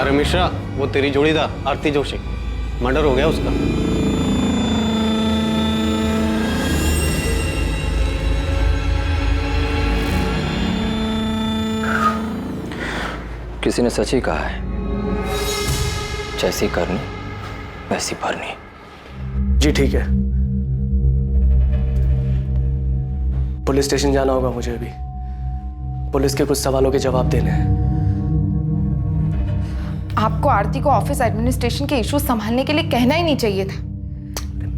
अरे मिश्रा, वो तेरी जोड़ी था आरती जोशी, मर्डर हो गया उसका। किसी ने सच ही कहा है, जैसी करनी वैसी भरनी। जी ठीक है, पुलिस स्टेशन जाना होगा मुझे अभी। पुलिस के कुछ सवालों के जवाब देने हैं। आपको आरती को ऑफिस एडमिनिस्ट्रेशन के इश्यूज संभालने के लिए कहना ही नहीं चाहिए था।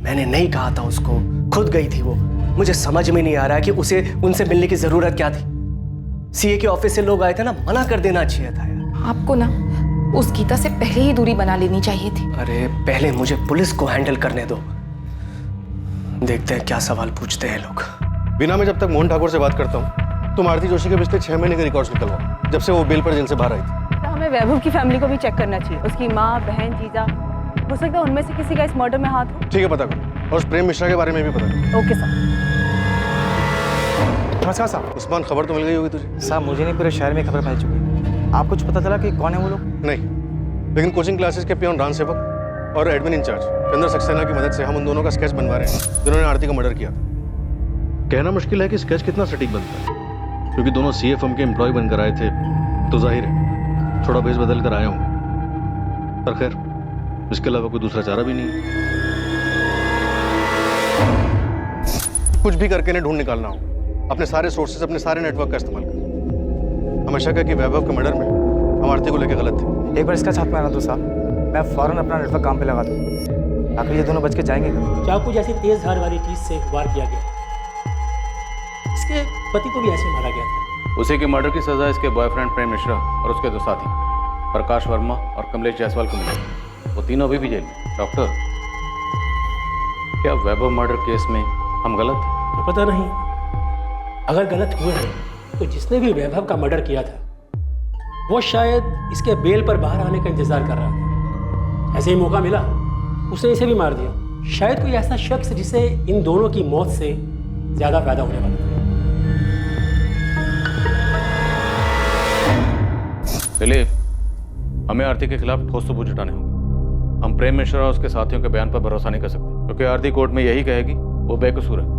मैंने नहीं कहा था उसको, खुद गई थी वो। मुझे समझ में नहीं आ रहा कि उसे उनसे मिलने की जरूरत क्या थी। सीए के ऑफिस से लोग आए थे ना, मना कर देना चाहिए था यार। आपको ना उस गीता से पहले ही दूरी बना लेनी चाहिए थी। अरे पहले मुझे पुलिस को हैंडल करने दो, देखते हैं क्या सवाल पूछते हैं लोग। बिना मैं जब तक मोहन ठाकुर से बात करता हूँ, तुम आरती जोशी के पिछले 6 महीने के रिकॉर्ड्स निकलवाओ, जब से वो बेल पर जेल से बाहर आई थी। तो हमें वैभव की फैमिली को भी चेक करना चाहिए। उसकी माँ, बहन, जीजा, हो सकता है उनमें से किसी का इस मर्डर में हाथ हो। ठीक है, पता करो। और उस प्रेम मिश्रा के बारे में भी पता करो। Okay sir. नमस्कार साहब। उस्मान, खबर तो मिल गई होगी तुझे? साहब मुझे नहीं, पूरे शहर में खबर फैल चुकी है। आपको कुछ पता चला कि कौन है वो लोग? नहीं, लेकिन कोचिंग क्लासेस के पियोन रान सेवक और एडमिन इंचार्ज चंद्र सक्सेना की मदद से हम उन दोनों का स्केच बनवा रहे हैं जिन्होंने आरती का मर्डर किया था। कहना मुश्किल है कि स्केच कितना सटीक बनता है, क्योंकि दोनों सीए फर्म के एम्प्लॉय बनकर आए थे, तो जाहिर है थोड़ा भेस बदल कर आए होंगे। पर खैर, इसके अलावा कोई दूसरा चारा भी नहीं है। कुछ भी करके इन्हें ढूंढ निकालना हो, अपने सारे सोर्सेज, अपने सारे नेटवर्क का इस्तेमाल करें। हमेशा कहा कि वैभव के मर्डर में हम आरती को लेकर गलत थे। एक बार इसका छाप मारना दो साहब, मैं फौरन अपना नेटवर्क काम पे लगा दूँ। आखिर ये दोनों बच के जाएंगे कब? चाकू जैसी तेज धार वाली चीज से वार किया गया। इसके पति को भी ऐसे मारा गया था। उसी के मर्डर की सजा इसके बॉयफ्रेंड प्रेम मिश्रा और उसके 2 साथी प्रकाश वर्मा और कमलेश जायसवाल को मिली। वो तीनों अभी भी जेल में। डॉक्टर, क्या वैभव मर्डर केस में हम गलत थे? तो पता नहीं, अगर गलत हुए हैं तो जिसने भी वैभव का मर्डर किया था वो शायद इसके बेल पर बाहर आने का इंतजार कर रहा था। ऐसे ही मौका मिला, उसने इसे भी मार दिया। शायद कोई ऐसा शख्स जिसे इन दोनों की मौत से ज्यादा फायदा होने वाला था। दिलीप, हमें आरती के खिलाफ ठोस सबूत जुटाने होंगे। हम प्रेम मिश्रा और उसके साथियों के बयान पर भरोसा नहीं कर सकते, क्योंकि आरती कोर्ट में यही कहेगी वो बेकसूर है।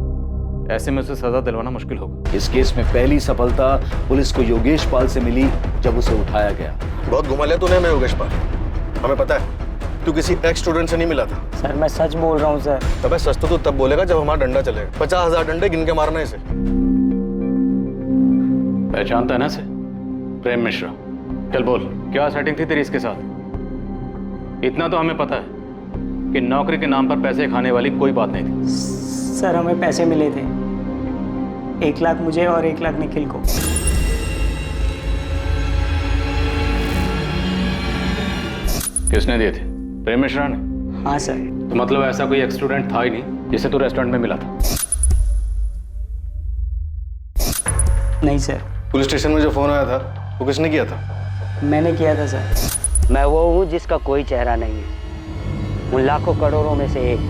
ऐसे में उसे सजा दिलवाना मुश्किल होगा। इस केस में पहली सफलता पुलिस को योगेश पाल से मिली जब उसे उठाया गया। बहुत घुमा लिया तूने हमें योगेश पाल। हमें पता है तू किसी एक्स स्टूडेंट से नहीं मिला था। सर मैं सच बोल रहा हूँ सर। अबे सच तो तू तब बोलेगा जब हमारा डंडा चलेगा। 50,000 डंडे गिन के मारना इसे। पहचानता है ना इसे? प्रेम मिश्रा। चल बोल, क्या सेटिंग थी तेरी इसके साथ? इतना तो हमें पता है कि नौकरी के नाम पर पैसे खाने वाली कोई बात नहीं थी। सर हमें पैसे मिले थे, 1 लाख मुझे और 1 लाख निखिल को। किसने दिए थे? प्रेम मिश्रा ने? हाँ सर। तो मतलब ऐसा कोई एक्स स्टूडेंट था ही नहीं जिसे तू रेस्टोरेंट में मिला था? नहीं सर। पुलिस स्टेशन में जो फोन आया था वो किसने किया था? मैंने किया था सर। मैं वो हूँ जिसका कोई चेहरा नहीं है, उन लाखों करोड़ों में से एक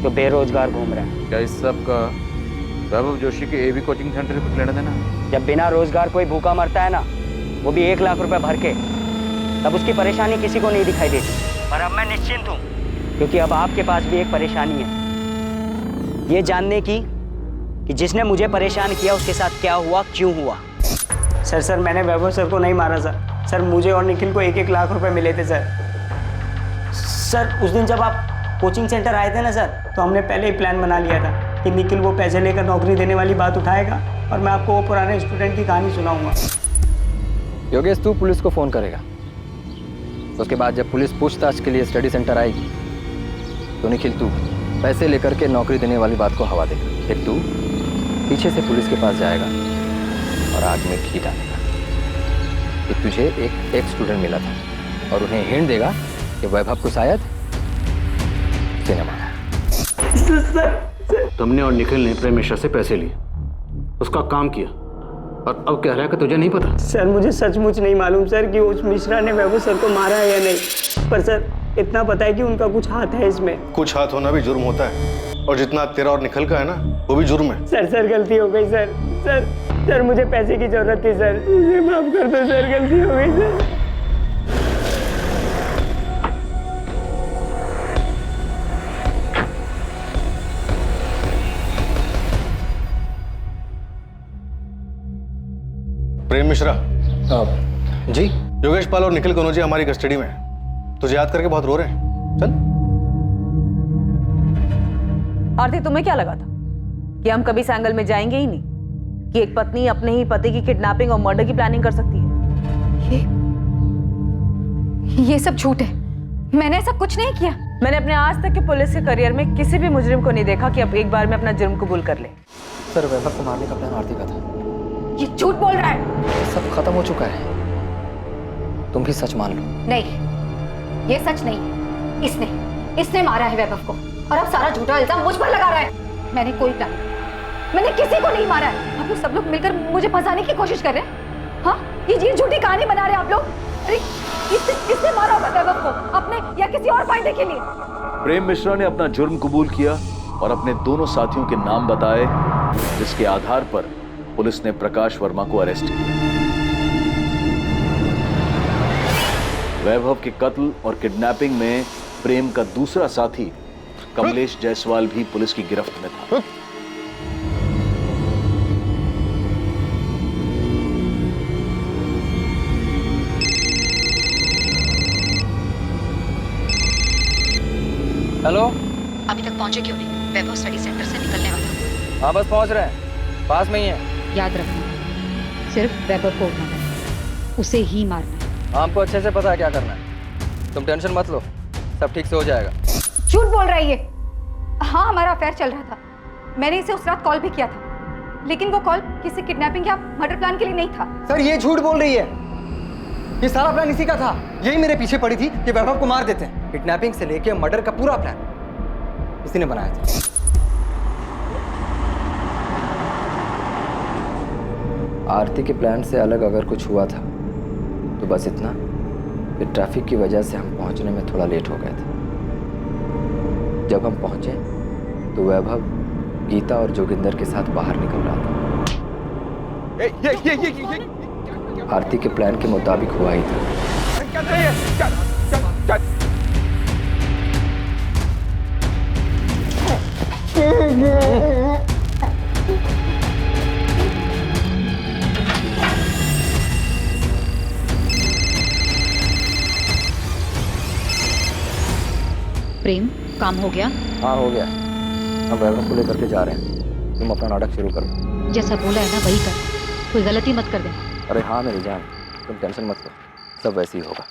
जो बेरोजगार घूम रहा है। क्या इस सब का वैभव जोशी के एबी कोचिंग सेंटर से कुछ लेना देना? जब बिना रोजगार कोई भूखा मरता है ना, वो भी 1 लाख रुपए भर के, तब उसकी परेशानी किसी को नहीं दिखाई देती। पर अब मैं निश्चिंत हूँ, क्योंकि अब आपके पास भी एक परेशानी है, ये जानने की कि जिसने मुझे परेशान किया उसके साथ क्या हुआ, क्यों हुआ। सर मैंने वैभव सर को नहीं मारा सर। सर मुझे और निखिल को 1-1 लाख रुपए मिले थे सर। सर उस दिन जब आप कोचिंग सेंटर आए थे ना सर, तो हमने पहले ही प्लान बना लिया था कि निखिल वो पैसे लेकर नौकरी देने वाली बात उठाएगा और मैं आपको वो पुराने स्टूडेंट की कहानी सुनाऊंगा। योगेश, तू पुलिस को फोन करेगा। उसके बाद जब पुलिस पूछताछ के लिए स्टडी सेंटर आएगी तो निखिल तू पैसे लेकर के नौकरी देने वाली बात को हवा देगा। फिर तू पीछे से पुलिस के पास जाएगा और आग में घी डालेगा कि तुझे एक स्टूडेंट मिला था, और उन्हें हिंट देगा कि वैभव को शायद उसने मारा। तुमने और निखिल ने प्रेम मिश्रा से पैसे लिए, उसका काम किया, और अब कह रहा है कि तुझे नहीं पता। सर मुझे सचमुच नहीं मालूम सर कि उस मिश्रा ने वैभव सर को मारा है या नहीं, पर सर इतना पता है कि उनका कुछ हाथ है इसमें। कुछ हाथ होना भी जुर्म होता है, और जितना तेरा और निखिल का है ना, वो भी जुर्म है। सर गलती हो गई सर मुझे पैसे की जरूरत थी सर, मुझे माफ कर दो सर, गलती हो गई सर। मिश्रा। जी योगेश पाल और निखिल कनौजिया हमारी कस्टडी में है। तुझे याद करके बहुत रो रहे हैं। चल। आरती, तुम्हें क्या लगा था कि हम कभी इस एंगल में जाएंगे ही नहीं, कि एक पत्नी अपने ही पति की किडनैपिंग और मर्डर की प्लानिंग कर सकती है? ये सब झूठ है। मैंने ऐसा कुछ नहीं किया। मैंने अपने आज तक के पुलिस के करियर में किसी भी मुजरिम को नहीं देखा कि अब एक बार में अपना जुर्म कबूल कर ले। सर, वैभव को मारने का प्लान आरती का था। ये झूठ बोल रहा है। सब खत्म हो चुका है, तुम भी सच मान लो। नहीं, ये सच नहीं। इसने मारा है वैभव को और अब सारा झूठा इल्जाम मुझ पर लगा रहा है। मैंने कोई प्लान, मैंने किसी को नहीं मारा है। आप लोग सब लोग मिलकर मुझे फंसाने की कोशिश कर रहे हैं। हाँ, ये झूठी कहानी बना रहे हैं आप लोग। अरे इसने मारा होगा वैभव को अपने या किसी और फायदे के लिए। प्रेम मिश्रा ने अपना जुर्म कबूल किया और अपने दोनों साथियों के नाम बताए, जिसके आधार पर पुलिस ने प्रकाश वर्मा को अरेस्ट किया। वैभव के कत्ल और किडनैपिंग में प्रेम का दूसरा साथी कमलेश जायसवाल भी पुलिस की गिरफ्त में था। हेलो, अभी तक पहुंचे क्यों नहीं? वैभव स्टडी सेंटर से निकलने वाला। हाँ, बस पहुंच रहे हैं, पास में ही है। याद रखना, सिर्फ वैभव को उठाना है, उसे ही मारना है। हमको अच्छे से पता है क्या करना है, तुम टेंशन मत लो, सब ठीक से हो जाएगा। झूठ बोल रहा है ये। हाँ, हमारा अफेयर चल रहा था। मैंने इसे उस रात कॉल भी किया था, लेकिन वो कॉल किसी किडनैपिंग या मर्डर प्लान के लिए नहीं था। सर, ये झूठ बोल रही है। ये सारा प्लान इसी का था। यही मेरे पीछे पड़ी थी कि वैभव को मार देते हैं। किडनैपिंग से लेके मर्डर का पूरा प्लान इसी ने बनाया था। आरती के प्लान से अलग अगर कुछ हुआ था तो बस इतना कि ट्रैफिक की वजह से हम पहुंचने में थोड़ा लेट हो गए थे। जब हम पहुंचे तो वैभव गीता और जोगिंदर के साथ बाहर निकल रहा था। आरती के प्लान के मुताबिक हुआ ही था। प्रेम, काम हो गया? हाँ, हो गया। हम वैभव को लेकर के जा रहे हैं, तुम अपना नाटक शुरू कर दो। जैसा बोला है ना वही कर, कोई गलती मत कर देना। अरे हाँ मेरी जान, तुम टेंशन मत लो, सब वैसे ही होगा।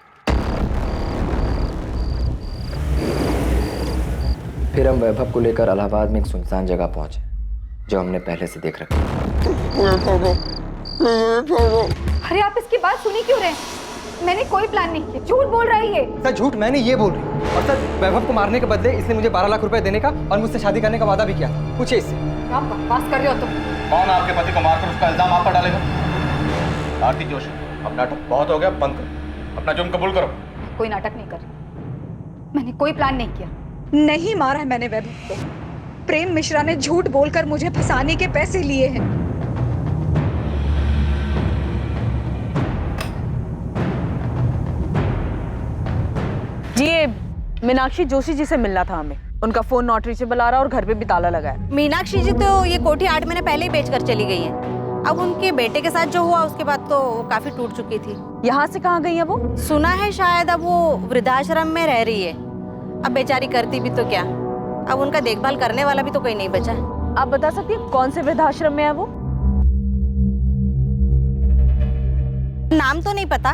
फिर हम वैभव को लेकर इलाहाबाद में एक सुनसान जगह पहुंचे जो हमने पहले से देख रखी। अरे आप इसकी बात सुनी क्यों रहे? मैंने कोई प्लान नहीं किया। झूठ बोल रहा है ये। सर, झूठ मैंने ये बोल रही हूँ। और सर, वैभव को मारने के बदले इसने मुझे 12 लाख रुपए देने का और मुझसे शादी करने का वादा भी किया था। पूछे इससे। आप बकवास कर रहे हो तुम। कौन आपके पति को मारकर उसका इल्जाम आप पर डालेगा? आरती जोशी, अब नाटक बहुत हो गया, बंद करो, अपना जुर्म कबूल करो। कोई नाटक नहीं कर रही। मैंने कोई प्लान नहीं किया। नहीं मारा है मैंने वैभव को। प्रेम मिश्रा ने झूठ बोलकर मुझे फंसाने के पैसे लिए हैं। जी, ये मीनाक्षी जोशी जी से मिलना था हमें। उनका फोन नॉट रीचेबल आ रहा और घर पे भी ताला लगा है। मीनाक्षी जी तो ये कोठी 8 महीने पहले ही बेचकर चली गई है। अब उनके बेटे के साथ जो हुआ उसके बाद तो वो काफी टूट चुकी थी। यहाँ से कहाँ गई है वो? सुना है शायद अब वो वृद्धाश्रम में रह रही है। अब बेचारी करती भी तो क्या, अब उनका देखभाल करने वाला भी तो कोई नहीं बचा। आप बता सकती हैं कौन से वृद्धाश्रम में है वो? नाम तो नहीं पता,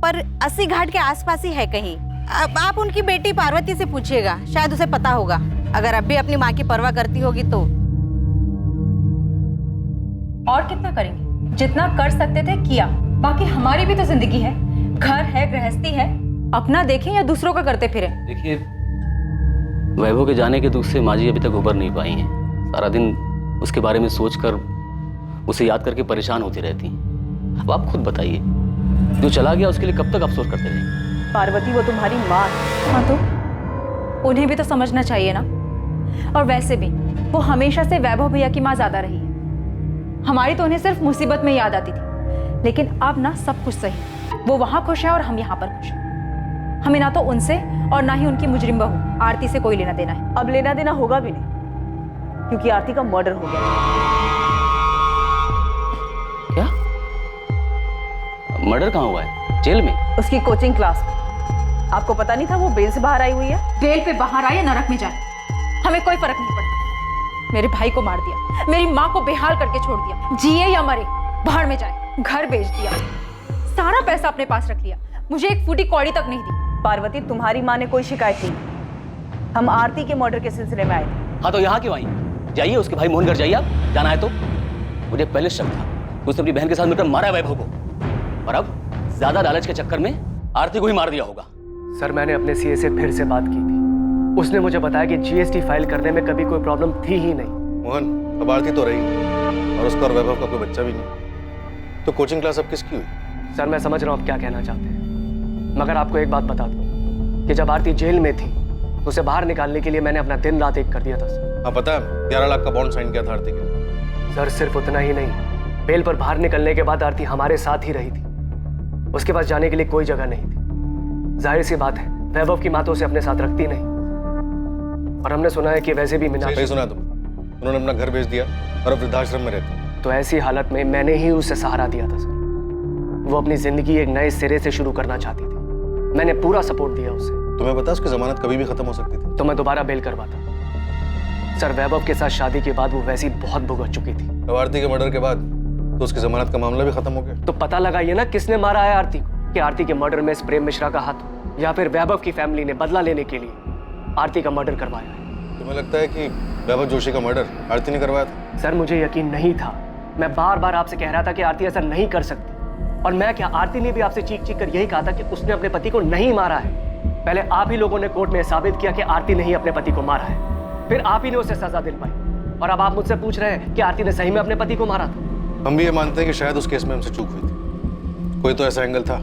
पर 80 घाट के आसपास ही है कहीं। अब आप उनकी बेटी पार्वती से पूछिएगा, शायद उसे पता होगा। अगर अब भी अपनी माँ की परवाह करती होगी तो। और कितना करेंगे? जितना कर सकते थे किया। बाकी हमारी भी तो जिंदगी है, घर है, गृहस्थी है। अपना देखें या दूसरों का करते फिरे। देखिए, वैभव के जाने के दुख से माँ जी अभी तक उबर नहीं पाई हैं। सारा दिन उसके बारे में सोचकर, उसे याद करके परेशान होती रहती हैं। अब आप खुद बताइए, जो चला गया उसके लिए कब तक अफसोस करते रहेंगे? पार्वती, वो तुम्हारी माँ है। हाँ तो उन्हें भी तो समझना चाहिए ना। और वैसे भी वो हमेशा से वैभव भैया की माँ ज्यादा रही है। हमारी तो उन्हें सिर्फ मुसीबत में याद आती थी, लेकिन अब ना सब कुछ सही। वो वहां खुश है और हम यहाँ पर खुश हैं। हमें ना तो उनसे और ना ही उनकी मुजरिम बहू आरती से कोई लेना देना है। अब लेना देना होगा भी नहीं, क्योंकि आरती का मर्डर हो गया। क्या? मर्डर कहाँ हुआ है? जेल में? उसकी कोचिंग क्लास में। आपको पता नहीं था वो बेल से बाहर आई हुई है? बेल पे बाहर आए या नरक में जाए, हमें कोई फर्क नहीं पड़ता। मेरे भाई को मार दिया, मेरी माँ को बेहाल करके छोड़ दिया, जिए या मरे बाहर में जाए, घर बेच दिया, सारा पैसा अपने पास रख लिया, मुझे एक फूटी कौड़ी तक नहीं दी। पार्वती, तुम्हारी माँ ने कोई शिकायत नहीं। हम आरती के मर्डर के सिलसिले में आए थे। हाँ तो यहाँ क्यों आई? जाइए उसके भाई मोहन घर जाइए, आप जाना है तो। मुझे पहले शक था उसने अपनी बहन के साथ मिलकर मारा है वैभव को, और अब ज्यादा लालच के चक्कर में आरती को ही मार दिया होगा। सर मैंने अपने सीए से फिर से बात की थी, उसने मुझे बताया कि जीएसटी फाइल करने में कभी कोई प्रॉब्लम थी ही नहीं। मोहन, अब आरती तो रही नहीं और उसका और वैभव का कोई बच्चा भी नहीं, तो कोचिंग क्लास अब किसकी हुई? सर मैं समझ रहा हूँ आप क्या कहना चाहते हैं, मगर आपको एक बात बता दूं कि जब आरती जेल में थी उसे बाहर निकालने के लिए मैंने अपना दिन रात एक कर दिया था सर। हाँ पता है, 11 लाख का बॉन्ड साइन किया था आरती के। सर सिर्फ उतना ही नहीं, बेल पर बाहर निकलने के बाद आरती हमारे साथ ही रही थी, उसके पास जाने के लिए कोई जगह नहीं थी। जाहिर सी बात है वैभव की माँ तो उसे अपने साथ रखती नहीं, और हमने सुना है कि वैसे भी मीना। सही सुना तुम, उन्होंने अपना घर बेच दिया और अब वृद्धाश्रम में रहती। तो ऐसी हालत में मैंने ही उसे सहारा दिया था सर। वो अपनी जिंदगी एक नए सिरे से शुरू करना चाहती थी, मैंने पूरा सपोर्ट दिया उसे। तुम्हें पता उसकी जमानत कभी भी खत्म हो सकती थी। तो मैं दोबारा बेल करवाता। सर वैभव के साथ शादी के बाद वो वैसी बहुत भुगत चुकी थी। अब आरती के मर्डर के बाद तो उसकी जमानत का मामला भी खत्म हो गया। तो पता लगाइए ना किसने मारा है आरती को, कि आरती के मर्डर में इस प्रेम मिश्रा का हाथ हो, या फिर वैभव की फैमिली ने बदला लेने के लिए आरती का मर्डर करवाया है। तुम्हें लगता है कि वैभव जोशी का मर्डर आरती ने करवाया था? सर मुझे यकीन नहीं था, मैं बार बार आपसे कह रहा था कि आरती ऐसा नहीं कर सकती, और मैं क्या, आरती ने भी आपसे चीख चीख कर यही कहा था कि उसने अपने पति को नहीं मारा है। पहले आप ही लोगों ने कोर्ट में साबित किया कि आरती ने ही अपने पति को मारा है, फिर आप ही ने उसे सजा दिलवाई, और अब आप मुझसे पूछ रहे हैं कि आरती ने सही में अपने पति को मारा था। हम भी ये मानते हैं कि शायद उस केस में हमसे चूक हुई थी, कोई तो ऐसा एंगल था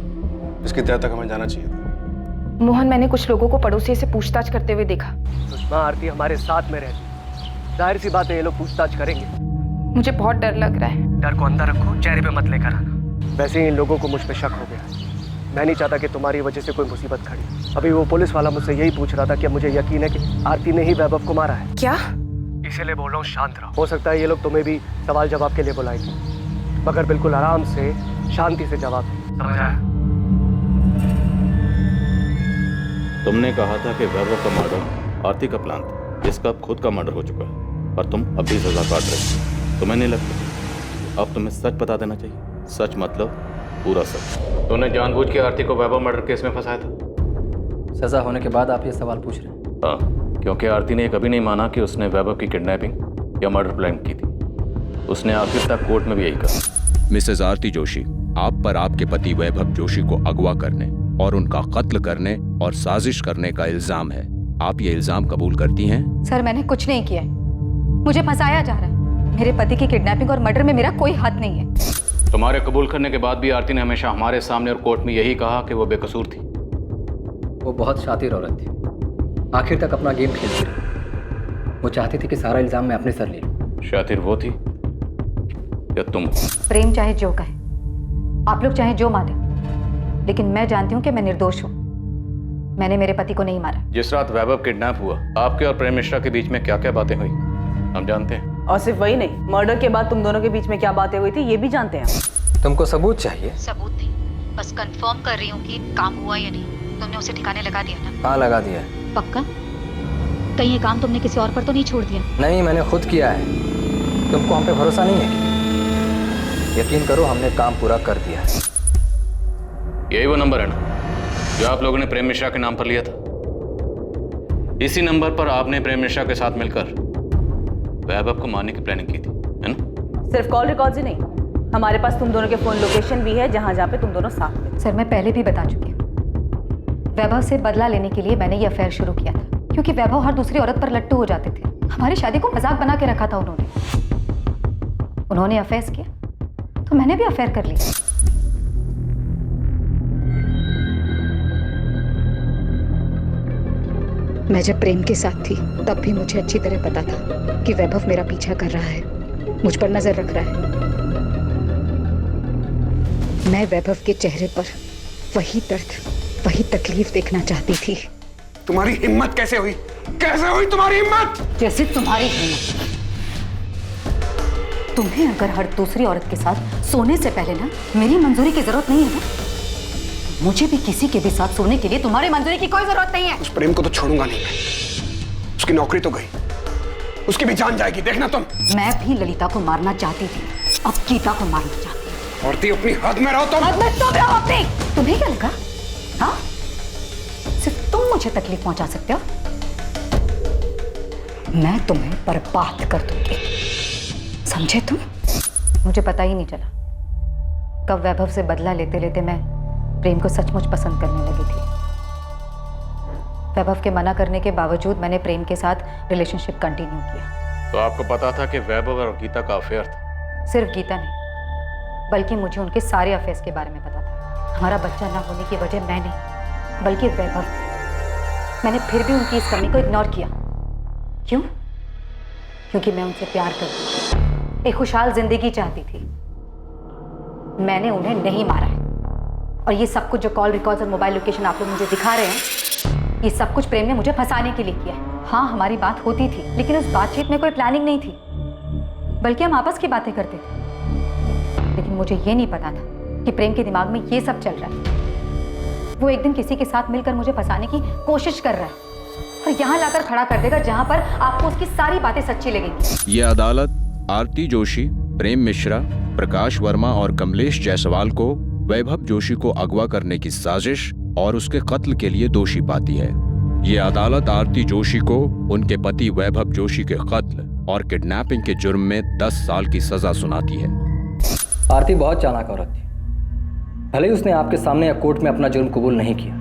जिसकी तह तक हमें जाना चाहिए था। मोहन, मैंने कुछ लोगों को पड़ोसी से पूछताछ करते हुए देखा। सुषमा, आरती हमारे साथ में रहती, जाहिर सी बात है ये लोग पूछताछ करेंगे। मुझे बहुत डर लग रहा है। डर को अंदर रखो, चेहरे पे मत लेकर आना। वैसे ही इन लोगों को मुझ पे शक हो गया, मैं नहीं चाहता कि तुम्हारी वजह से कोई मुसीबत खड़ी। अभी वो पुलिस वाला मुझसे यही पूछ रहा था कि मुझे यकीन है कि आरती ने ही वैभव को मारा है। क्या? इसीलिए बोल रहा हूँ शांत रहो, हो सकता है ये लोग तुम्हें भी सवाल जवाब के लिए बुलाएंगे, मगर बिल्कुल आराम से शांति से जवाब दो, समझ आया? तुमने कहा था कि वैभव का मर्डर आरती का प्लान था, जिसका अब खुद का मर्डर हो चुका है, और तुम अभी सजा काट रहे हो। तुम्हें नहीं लगता अब तुम्हें सच बता देना चाहिए? सच मतलब पूरा सच। तुमने जानबूझ के आरती को वैभव मर्डर केस में फंसाया था? सजा होने के बाद आप ये सवाल पूछ रहे हैं? हाँ, क्योंकि आरती ने कभी नहीं माना कि उसने वैभव की किडनैपिंग या मर्डर प्लान की थी। उसने आखिर तक कोर्ट में भी यही कहा। मिसेज आरती जोशी, आप पर आपके पति वैभव जोशी को अगवा करने और उनका कत्ल करने और साजिश करने का इल्जाम है। आप ये इल्जाम कबूल करती हैं? सर मैंने कुछ नहीं किया है, मुझे फंसाया जा रहा है। मेरे पति की किडनैपिंग और मर्डर में मेरा कोई हाथ नहीं है। तुम्हारे कबूल करने के बाद भी आरती ने हमेशा हमारे सामने और कोर्ट में यही कहा कि वो बेकसूर थी। वो बहुत शातिर औरत थी, आखिर तक अपना गेम खेलती रही। वो चाहती थी कि सारा इल्जाम मैं अपने सर ले लूं। शातिर वो थी या तुम? प्रेम चाहे जो कहे, आप लोग चाहे जो माने, लेकिन मैं जानती हूँ कि मैं निर्दोष हूँ। मैंने मेरे पति को नहीं मारा। जिस रात वैभव किडनैप हुआ, आपके और प्रेम मिश्रा के बीच में क्या क्या बातें हुई हम जानते हैं। और सिर्फ वही नहीं, मर्डर के बाद तुम दोनों के बीच में क्या बातें हुई थी ये भी जानते हैं। तुमको सबूत चाहिए? सबूत नहीं, बस कंफर्म कर रही हूँ कि काम हुआ या नहीं। तुमने उसे ठिकाने लगा दिया ना? हाँ लगा दिया है। पक्का? कहीं ये काम तुमने किसी और पर तो नहीं छोड़ दिया? नहीं, मैंने खुद किया है। तुमको हम पे भरोसा नहीं है? यकीन करो, हमने काम पूरा कर दिया है। यही वो नंबर है ना जो आप लोगों ने प्रेम मिश्रा के नाम पर लिया था? इसी नंबर पर आपने प्रेम मिश्रा के साथ मिलकर वैभव को मारने की प्लानिंग की थी, है ना? सिर्फ कॉल रिकॉर्ड्स ही नहीं, हमारे पास तुम दोनों के फोन लोकेशन भी है जहां जहां पे तुम दोनों साथ में। सर मैं पहले भी बता चुकी हूँ, वैभव से बदला लेने के लिए मैंने ये अफेयर शुरू किया था, क्योंकि वैभव हर दूसरी औरत पर लट्टू हो जाते थे। हमारी शादी को मजाक बना के रखा था उन्होंने अफेयर किया तो मैंने भी अफेयर कर लिया। मैं जब प्रेम के साथ थी तब भी मुझे अच्छी तरह पता था कि वैभव मेरा पीछा कर रहा है, मुझ पर नजर रख रहा है। मैं वैभव के चेहरे पर वही दर्द, वही तकलीफ देखना चाहती थी। तुम्हारी हिम्मत कैसे हुई? कैसे हुई तुम्हारी हिम्मत? जैसे तुम्हारी हिम्मत। तुम्हें अगर हर दूसरी औरत के साथ सोने से पहले ना मेरी मंजूरी की जरूरत नहीं है ना, मुझे भी किसी के भी साथ सोने के लिए तुम्हारी मंजूरी की कोई जरूरत नहीं है। उस प्रेम को तो छोड़ूंगा नहीं मैं। उसकी नौकरी तो गई, उसकी भी जान जाएगी, देखना तुम। मैं भी ललिता को मारना चाहती थी, अब गीता को मारना चाहती हूँ। औरती अपनी हद में रहो तुम। हद में तुम रहो अपनी। तुम्हें क्या लगा? हाँ, सिर्फ तुम मुझे तकलीफ पहुंचा सकते हो। मैं तुम्हें बर्बाद कर दूंगी, समझे तुम? मुझे पता ही नहीं चला कब वैभव से बदला लेते लेते मैं प्रेम को सचमुच पसंद करने लगी थी। वैभव के मना करने के बावजूद मैंने प्रेम के साथ रिलेशनशिप कंटिन्यू किया। तो आपको पता था कि वैभव और गीता का अफेयर था? सिर्फ गीता नहीं, बल्कि मुझे उनके सारे अफेयर्स के बारे में पता था। हमारा बच्चा ना होने की वजह मैं नहीं बल्कि वैभव थी। मैंने फिर भी उनकी इस कमी को इग्नोर किया। क्यों? क्योंकि मैं उनसे प्यार करती थी, एक खुशहाल जिंदगी चाहती थी। मैंने उन्हें नहीं मारा है, और ये सब कुछ जो कॉल रिकॉर्ड्स और मोबाइल लोकेशन आप लोग मुझे दिखा रहे हैं, ये सब कुछ प्रेम ने मुझे फंसाने के लिए किया है। हाँ, हमारी बात होती थी, लेकिन उस बातचीत में कोई प्लानिंग नहीं थी, बल्कि हम आपस की बातें करते थे। लेकिन मुझे ये नहीं पता था कि प्रेम के दिमाग में ये सब चल रहा है। वो एक दिन किसी के साथ मिलकर मुझे फंसाने की कोशिश कर रहा है और यहाँ लाकर खड़ा कर देगा जहाँ पर आपको उसकी सारी बातें सच्ची लगेंगी। ये अदालत आरती जोशी, प्रेम मिश्रा, प्रकाश वर्मा और कमलेश जायसवाल को वैभव जोशी को अगवा करने की साजिश और उसके कत्ल के लिए दोषी पाती है। ये अदालत आरती जोशी को उनके पति वैभव जोशी के कत्ल और किडनैपिंग के जुर्म में 10 साल की सजा सुनाती है। आरती बहुत चालाक औरत थी। भले ही उसने आपके सामने या कोर्ट में अपना जुर्म कबूल नहीं किया,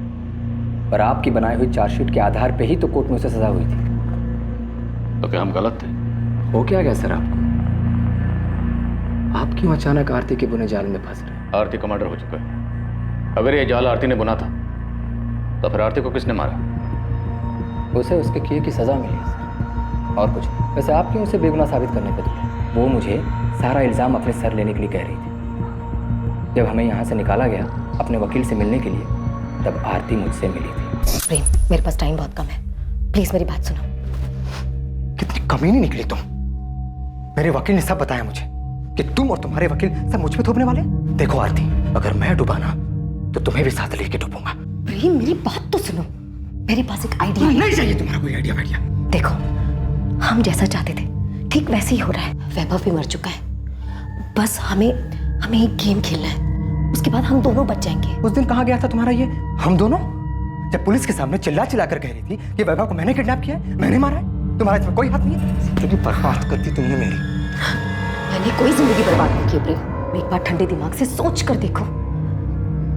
पर आपकी बनाई हुई चार्जशीट के आधार पे ही तो कोर्ट में उसे सजा हुई थी। तो क्या हम गलत थे? हो क्या गया सर आपको? आप क्यों अचानक आरती के बुने जाल में फंस रहे? आरती का मर्डर हो चुका है। अगर ये जाल आरती ने बुना था तो फिर आरती को किसने मारा? उसे उसके किए की सजा मिली है सर, और कुछ नहीं। वैसे आप क्यों उसे बेगुनाह साबित करने पे तुले? वो मुझे सारा इल्जाम अपने सर लेने के लिए कह रही थी। जब हमें यहाँ से निकाला गया अपने वकील से मिलने के लिए, तब आरती मुझसे मिली थी। प्रेम, मेरे पास टाइम बहुत कम है, प्लीज मेरी बात सुनो। कितनी कमीनी निकली तुम। मेरे वकील ने सब बताया मुझे कि तुम और तुम्हारे वकील सब मुझ पे थोपने वाले। देखो आरती, अगर मैं डूबाना तो तुम्हें भी साथ लेके डूबूंगा। प्रेम, मेरी बात तो सुनो। मेरे पास एक आइडिया है। नहीं चाहिए तुम्हारा कोई आइडिया वाइडिया। देखो, हम जैसा चाहते थे ठीक वैसे ही हो रहा है। वैभव भी मर चुका है, बस हमें एक गेम खेलना है, उसके बाद हम दोनों बच जाएंगे। उस दिन कहाँ गया था तुम्हारा ये हम दोनों? जब पुलिस के सामने चिल्ला चिल्ला कर कह रही थी कि वैभव को मैंने किडनैप किया है, मैंने मारा है, तुम्हारा इसमें कोई हाथ नहीं है। जिंदगी बर्बाद कर दी तुमने मेरी। मैंने कोई जिंदगी बर्बाद नहीं की प्रेम। एक बार ठंडे दिमाग से सोच कर देखो,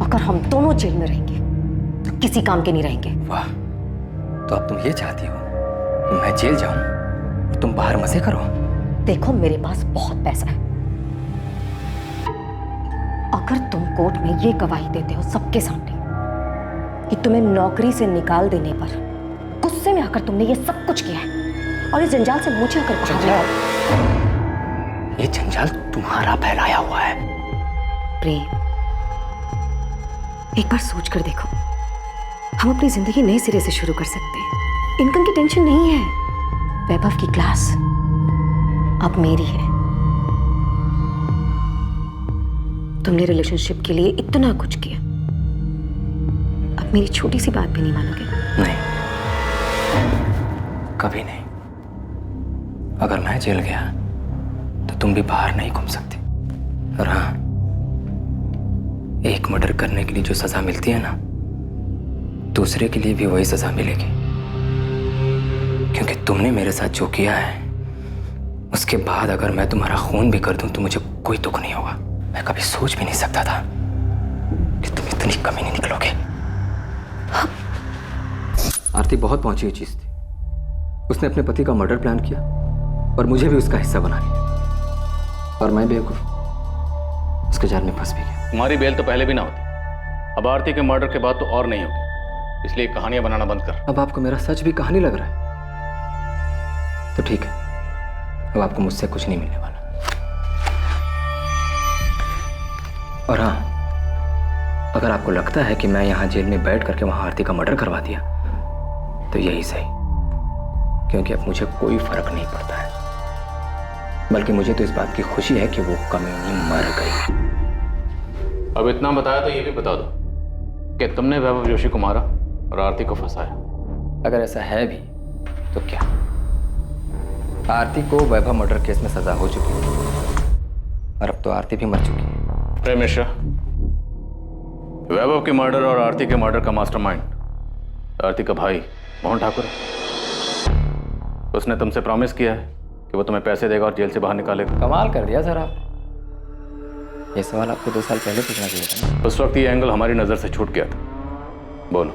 अगर हम दोनों जेल में रहेंगे तो किसी काम के नहीं रहेंगे। वाह, तो अब तुम ये चाहती हो कि मैं जेल जाऊं और तुम बाहर मजे करो? देखो, मेरे पास बहुत पैसा है। अगर तुम कोर्ट में ये गवाही देते हो सबके सामने कि तुम्हें नौकरी से निकाल देने पर गुस्से में आकर तुमने ये सब कुछ किया है और इस जंजाल से मुझे आकर बाहर निकाल, ये जंजाल तुम्हारा फैलाया हुआ है। प्रेम, एक बार सोच कर देखो, हम अपनी जिंदगी नए सिरे से शुरू कर सकते हैं। इनकम की टेंशन नहीं है। वैभव की क्लास अब मेरी है। तुमने रिलेशनशिप के लिए इतना कुछ किया, अब मेरी छोटी सी बात भी नहीं मानोगे? नहीं, कभी नहीं। अगर मैं जेल गया तो तुम भी बाहर नहीं घूम सकती। और हाँ, एक मर्डर करने के लिए जो सजा मिलती है ना, दूसरे के लिए भी वही सजा मिलेगी। क्योंकि तुमने मेरे साथ जो किया है, उसके बाद अगर मैं तुम्हारा खून भी कर दूं तो मुझे कोई दुख नहीं होगा। मैं कभी सोच भी नहीं सकता था कि तुम इतनी कमीनी निकलोगे। आरती बहुत पहुंची हुई चीज थी। उसने अपने पति का मर्डर प्लान किया और मुझे भी उसका हिस्सा बना लिया, और मैं बेवकूफ उसके जाल में फंस भी गया। तुम्हारी बेल तो पहले भी ना होती, अब आरती के मर्डर के बाद तो और नहीं होगी, इसलिए कहानियां बनाना बंद कर। अब आपको मेरा सच भी कहानी लग रहा है? तो ठीक है, अब आपको मुझसे कुछ नहीं मिलने वाला। और हाँ, अगर आपको लगता है कि मैं यहाँ जेल में बैठ करके वहां आरती का मर्डर करवा दिया, तो यही सही, क्योंकि अब मुझे कोई फर्क नहीं पड़ता है। बल्कि मुझे तो इस बात की खुशी है कि वो कमीनी मर गई। अब इतना बताया तो ये भी बता दो कि तुमने वैभव जोशी को मारा और आरती को फंसाया। अगर ऐसा है भी तो क्या? आरती को वैभव मर्डर केस में सजा हो चुकी है और अब तो आरती भी मर चुकी है। प्रेम मिश्रा, वैभव के मर्डर और आरती के मर्डर का मास्टरमाइंड आरती का भाई मोहन ठाकुर है। उसने तुमसे प्रॉमिस किया है कि वो तुम्हें पैसे देगा और जेल से बाहर निकालेगा। कमाल कर दिया सर आप। ये सवाल आपको 2 साल पहले पूछना चाहिए था ना। उस वक्त ये एंगल हमारी नजर से छूट गया था। बोलो,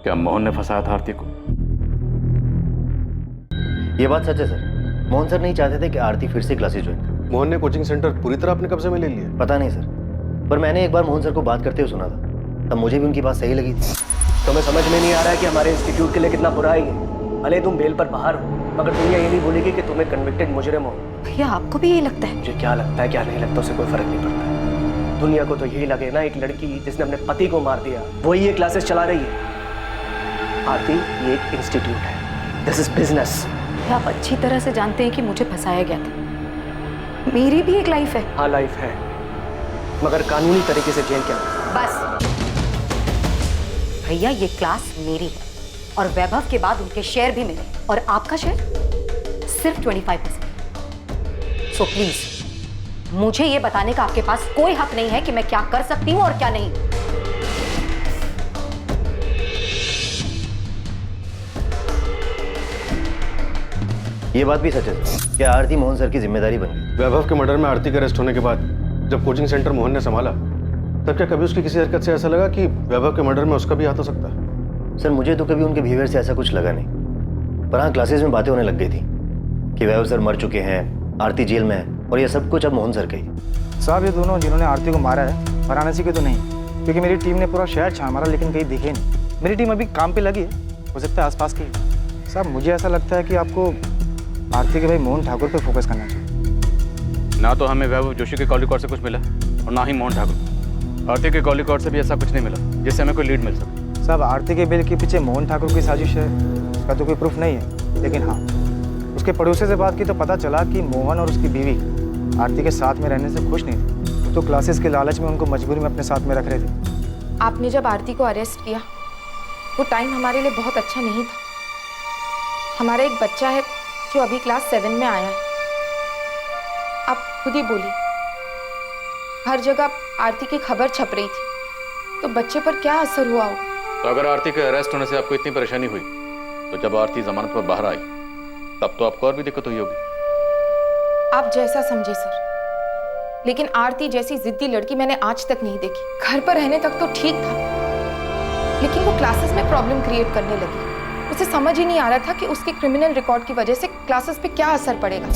क्या मोहन ने फंसाया था आरती को? ये बात सच है सर। मोहन सर नहीं चाहते थे कि आरती फिर से क्लासेस ज्वाइन करे। मोहन ने कोचिंग सेंटर पूरी तरह अपने कब्जे में ले लिया। पता नहीं सर, पर मैंने एक बार मोहन सर को बात करते हुए सुना था, तब मुझे भी उनकी बात सही लगी थी। तुम्हें समझ में नहीं आ रहा है कि हमारे इंस्टीट्यूट के लिए कितना बुरा है ये। भले तुम बेल पर बाहर हो, मगर दुनिया ये नहीं बोलेगी कि तुम्हें कन्विक्टेड मुजरिम हो। भैया आपको भी यही लगता है? मुझे क्या लगता है क्या नहीं लगता उससे कोई फर्क नहीं पड़ता। दुनिया को तो यही लगे ना, एक लड़की जिसने अपने पति को मार दिया वही ये क्लासेस चला रही है। आरती, ये एक इंस्टीट्यूट है, दिस इज बिजनेस। आप अच्छी तरह से जानते हैं कि मुझे फंसाया गया था। मेरी भी एक लाइफ है। हाँ लाइफ है, मगर कानूनी तरीके से जेल के अंदर। बस भैया, ये क्लास मेरी है और वैभव के बाद उनके शेयर भी मेरे, और आपका शेयर सिर्फ 25%। सो प्लीज मुझे ये बताने का आपके पास कोई हक नहीं है कि मैं क्या कर सकती हूँ और क्या नहीं। ये बात भी सच है सर। क्या आरती मोहन सर की जिम्मेदारी बन गई? वैभव के मर्डर में आरती के अरेस्ट होने के बाद जब कोचिंग सेंटर मोहन ने संभाला, तब क्या कभी उसकी किसी हरकत से ऐसा लगा कि वैभव के मर्डर में उसका भी हाथ हो सकता है? सर मुझे तो कभी उनके बिहेवियर से ऐसा कुछ लगा नहीं, पर हाँ क्लासेस में बातें होने लग गई थी कि वैभव सर मर चुके हैं, आरती जेल में है, और ये सब कुछ अब मोहन सर का ही। साहब, ये दोनों जिन्होंने आरती को मारा है वाराणसी के तो नहीं, क्योंकि मेरी टीम ने पूरा शहर छान मारा लेकिन कहीं दिखे नहीं। मेरी टीम अभी काम पे लगी है, हो सकता है आसपास की। साहब मुझे ऐसा लगता है कि आपको आरती के भाई मोहन ठाकुर पे फोकस करना चाहिए। ना तो हमें वैभव जोशी के कॉल रिकॉर्ड से कुछ मिला और ना ही मोहन ठाकुर। आरती के कॉल रिकॉर्ड से भी ऐसा कुछ नहीं मिला जिससे हमें कोई लीड मिल सके। साहब आरती के बिल के पीछे मोहन ठाकुर की साजिश है, इसका तो कोई प्रूफ नहीं है, लेकिन हाँ उसके पड़ोसी से बात की तो पता चला कि मोहन और उसकी बीवी आरती के साथ में रहने से खुश नहीं थे, तो क्लासेस के लालच में उनको मजबूरी में अपने साथ में रख रहे थे। आपने जब आरती को अरेस्ट किया वो टाइम हमारे लिए बहुत अच्छा नहीं था। हमारा एक बच्चा है जो अभी क्लास 7 में आया है। आप खुद ही बोली, हर जगह आरती की खबर छप रही थी, तो बच्चे पर क्या असर हुआ होगा? तो अगर आरती के अरेस्ट होने से आपको इतनी परेशानी हुई, तो जब आरती जमानत पर बाहर आई तब तो आपको और भी दिक्कत हुई होगी। आप जैसा समझे सर, लेकिन आरती जैसी जिद्दी लड़की मैंने आज तक नहीं देखी। घर पर रहने तक तो ठीक था, लेकिन वो क्लासेस में प्रॉब्लम क्रिएट करने लगी। उसे समझ ही नहीं आ रहा था कि उसके क्रिमिनल रिकॉर्ड की वजह से क्लासेस पे क्या असर पड़ेगा।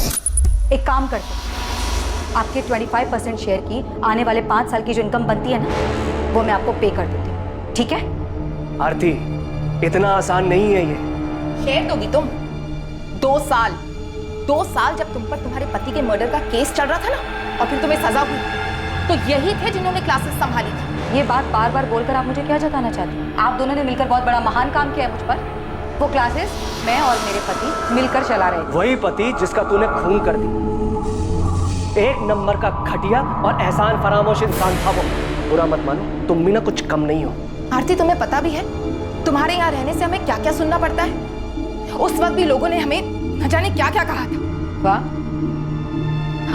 एक काम करते हैं, आपके 25% शेयर की आने वाले 5 साल की जो इनकम बनती है ना, वो मैं आपको पे कर देती हूँ, ठीक है? आरती, इतना आसान नहीं है ये। शेयर दोगी तुम? 2 साल जब तुम पर तुम्हारे पति के मर्डर का केस चल रहा था ना, और फिर तुम्हें सजा हुई, तो यही थे जिन्होंने क्लासेस संभाली थी। ये बात बार बार बोलकर आप मुझे क्या जताना चाहती हैं? आप दोनों ने मिलकर बहुत बड़ा महान काम किया है मुझ पर। वो क्लासेस मैं और मेरे पति मिलकर चला रहे थे। वही पति जिसका तूने खून कर दी। एक नंबर का घटिया और एहसान फरामोश इंसान था वो। बुरा मत मानो, तुम भी ना कुछ कम नहीं हो। आरती, तुम्हें पता भी है तुम्हारे यहाँ रहने से हमें क्या क्या सुनना पड़ता है? उस वक्त भी लोगों ने हमें न जाने क्या क्या कहा था। वाह,